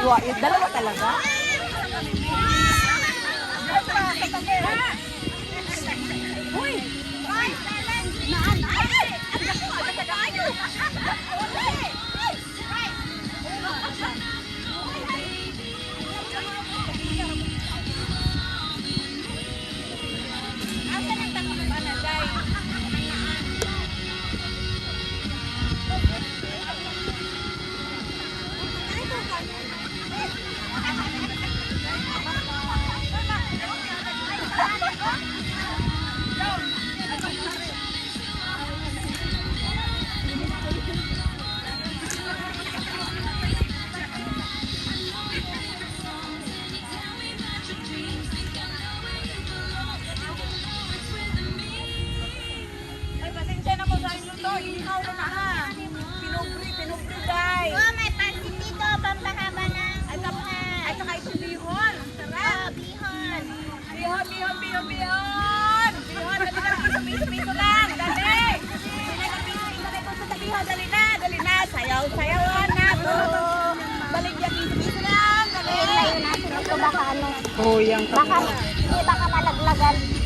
Dalawa talaga? Uy! Naan! Ay! Ang dako! Ang dako! Asan ang dako ba na, Day? Ay, pasensya na po sa inyo to. Ikaw na ha. Pinubri, Day. Oh, may pansit dito, pampahaba ng At saka ito bihon. Ang sarap. bihon. Bihon. Bihon. Dali lang. Piso lang. Dali. Ilagay ko sa bihon. Dali na. Sayaw na. Dali dyan. Piso lang. Dali. Layo na, ito baka ano. Oh, yang Baka malaglagan.